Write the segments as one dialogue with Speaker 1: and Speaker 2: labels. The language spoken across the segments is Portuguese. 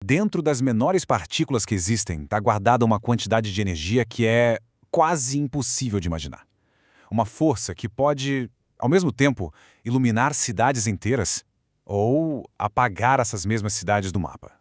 Speaker 1: Dentro das menores partículas que existem, está guardada uma quantidade de energia que é quase impossível de imaginar. Uma força que pode, ao mesmo tempo, iluminar cidades inteiras ou apagar essas mesmas cidades do mapa.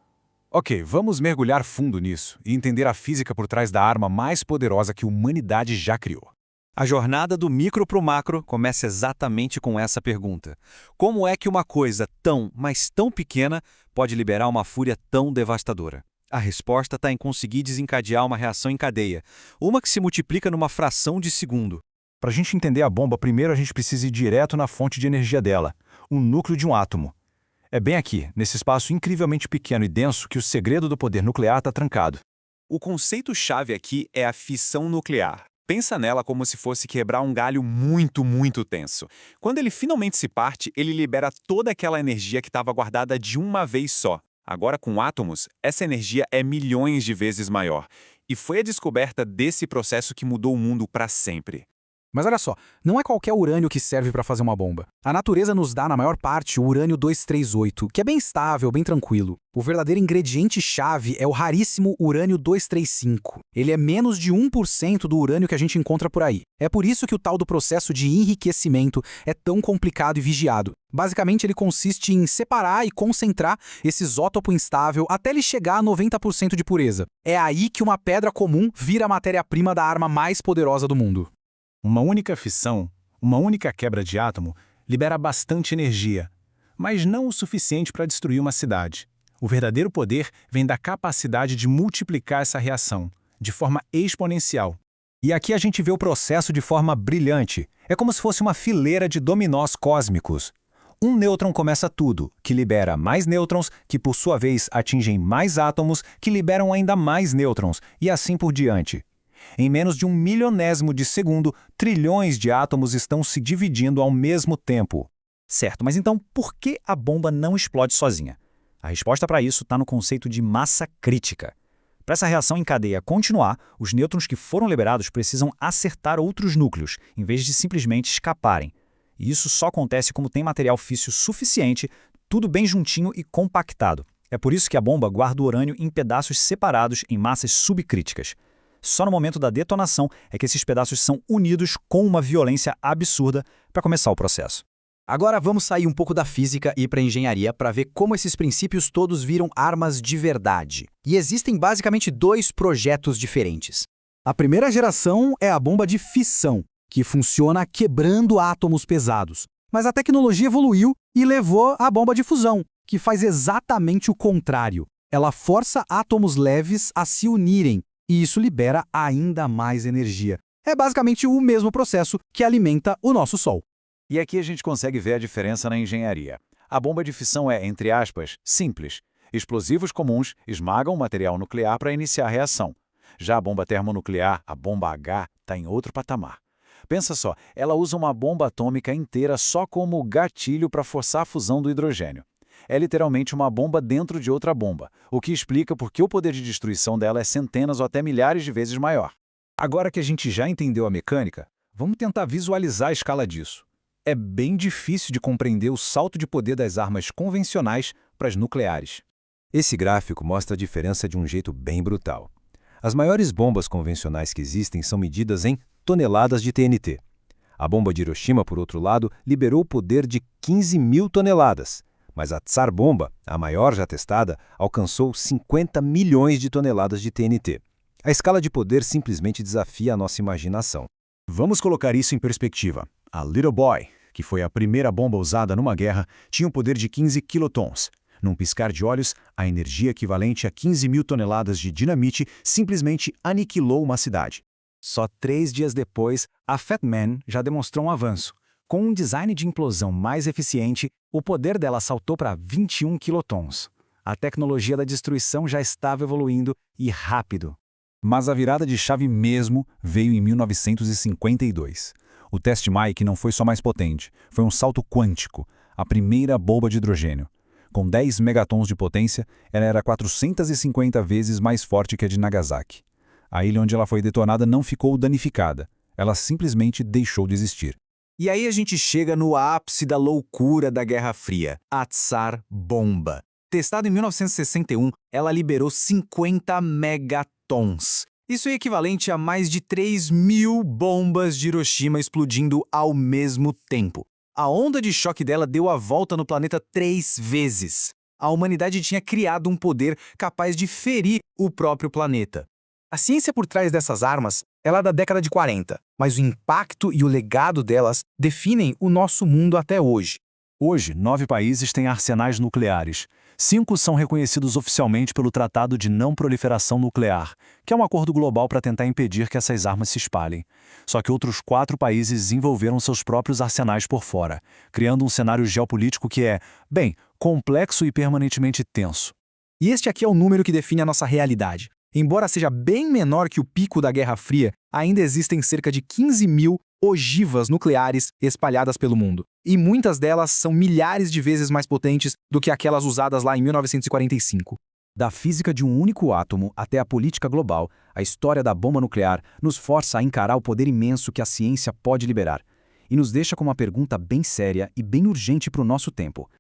Speaker 1: Ok, vamos mergulhar fundo nisso e entender a física por trás da arma mais poderosa que a humanidade já criou.
Speaker 2: A jornada do micro para o macro começa exatamente com essa pergunta. Como é que uma coisa tão, mas tão pequena pode liberar uma fúria tão devastadora? A resposta está em conseguir desencadear uma reação em cadeia, uma que se multiplica numa fração de segundo.
Speaker 3: Para a gente entender a bomba, primeiro a gente precisa ir direto na fonte de energia dela, o núcleo de um átomo. É bem aqui, nesse espaço incrivelmente pequeno e denso, que o segredo do poder nuclear está trancado.
Speaker 2: O conceito-chave aqui é a fissão nuclear. Pensa nela como se fosse quebrar um galho muito tenso. Quando ele finalmente se parte, ele libera toda aquela energia que estava guardada de uma vez só. Agora, com átomos, essa energia é milhões de vezes maior. E foi a descoberta desse processo que mudou o mundo para sempre.
Speaker 4: Mas olha só, não é qualquer urânio que serve para fazer uma bomba. A natureza nos dá, na maior parte, o urânio-238, que é bem estável, bem tranquilo. O verdadeiro ingrediente-chave é o raríssimo urânio-235. Ele é menos de 1% do urânio que a gente encontra por aí. É por isso que o tal do processo de enriquecimento é tão complicado e vigiado. Basicamente, ele consiste em separar e concentrar esse isótopo instável até ele chegar a 90% de pureza. É aí que uma pedra comum vira a matéria-prima da arma mais poderosa do mundo.
Speaker 1: Uma única fissão, uma única quebra de átomo, libera bastante energia, mas não o suficiente para destruir uma cidade. O verdadeiro poder vem da capacidade de multiplicar essa reação, de forma exponencial.
Speaker 3: E aqui a gente vê o processo de forma brilhante. É como se fosse uma fileira de dominós cósmicos. Um nêutron começa tudo, que libera mais nêutrons, que por sua vez atingem mais átomos, que liberam ainda mais nêutrons, e assim por diante. Em menos de 1/1000º de segundo, trilhões de átomos estão se dividindo ao mesmo tempo.
Speaker 5: Certo, mas então por que a bomba não explode sozinha? A resposta para isso está no conceito de massa crítica. Para essa reação em cadeia continuar, os nêutrons que foram liberados precisam acertar outros núcleos, em vez de simplesmente escaparem. E isso só acontece como tem material físsil suficiente, tudo bem juntinho e compactado. É por isso que a bomba guarda o urânio em pedaços separados em massas subcríticas. Só no momento da detonação é que esses pedaços são unidos com uma violência absurda para começar o processo.
Speaker 4: Agora vamos sair um pouco da física e ir para a engenharia para ver como esses princípios todos viram armas de verdade. E existem basicamente dois projetos diferentes. A primeira geração é a bomba de fissão, que funciona quebrando átomos pesados. Mas a tecnologia evoluiu e levou à bomba de fusão, que faz exatamente o contrário. Ela força átomos leves a se unirem, e isso libera ainda mais energia. É basicamente o mesmo processo que alimenta o nosso Sol.
Speaker 2: E aqui a gente consegue ver a diferença na engenharia. A bomba de fissão é, entre aspas, simples. Explosivos comuns esmagam o material nuclear para iniciar a reação. Já a bomba termonuclear, a bomba H, está em outro patamar. Pensa só, ela usa uma bomba atômica inteira só como gatilho para forçar a fusão do hidrogênio. É literalmente uma bomba dentro de outra bomba, o que explica por que o poder de destruição dela é centenas ou até milhares de vezes maior.
Speaker 3: Agora que a gente já entendeu a mecânica, vamos tentar visualizar a escala disso. É bem difícil de compreender o salto de poder das armas convencionais para as nucleares. Esse gráfico mostra a diferença de um jeito bem brutal. As maiores bombas convencionais que existem são medidas em toneladas de TNT. A bomba de Hiroshima, por outro lado, liberou o poder de 15.000 toneladas. Mas a Tsar Bomba, a maior já testada, alcançou 50 milhões de toneladas de TNT. A escala de poder simplesmente desafia a nossa imaginação.
Speaker 1: Vamos colocar isso em perspectiva. A Little Boy, que foi a primeira bomba usada numa guerra, tinha um poder de 15 quilotons. Num piscar de olhos, a energia equivalente a 15.000 toneladas de dinamite simplesmente aniquilou uma cidade.
Speaker 4: Só 3 dias depois, a Fat Man já demonstrou um avanço. Com um design de implosão mais eficiente, o poder dela saltou para 21 quilotons. A tecnologia da destruição já estava evoluindo e rápido.
Speaker 3: Mas a virada de chave mesmo veio em 1952. O teste Mike não foi só mais potente, foi um salto quântico, a primeira bomba de hidrogênio. Com 10 megatons de potência, ela era 450 vezes mais forte que a de Nagasaki. A ilha onde ela foi detonada não ficou danificada, ela simplesmente deixou de existir.
Speaker 2: E aí a gente chega no ápice da loucura da Guerra Fria, a Tsar Bomba.
Speaker 4: Testada em 1961, ela liberou 50 megatons. Isso é equivalente a mais de 3.000 bombas de Hiroshima explodindo ao mesmo tempo. A onda de choque dela deu a volta no planeta 3 vezes. A humanidade tinha criado um poder capaz de ferir o próprio planeta. A ciência por trás dessas armas é lá da década de 40, mas o impacto e o legado delas definem o nosso mundo até hoje.
Speaker 2: Hoje, 9 países têm arsenais nucleares. 5 são reconhecidos oficialmente pelo Tratado de Não Proliferação Nuclear, que é um acordo global para tentar impedir que essas armas se espalhem. Só que outros 4 países desenvolveram seus próprios arsenais por fora, criando um cenário geopolítico que é, bem, complexo e permanentemente tenso.
Speaker 4: E este aqui é o número que define a nossa realidade. Embora seja bem menor que o pico da Guerra Fria, ainda existem cerca de 15.000 ogivas nucleares espalhadas pelo mundo. E muitas delas são milhares de vezes mais potentes do que aquelas usadas lá em 1945.
Speaker 3: Da física de um único átomo até a política global, a história da bomba nuclear nos força a encarar o poder imenso que a ciência pode liberar. E nos deixa com uma pergunta bem séria e bem urgente para o nosso tempo.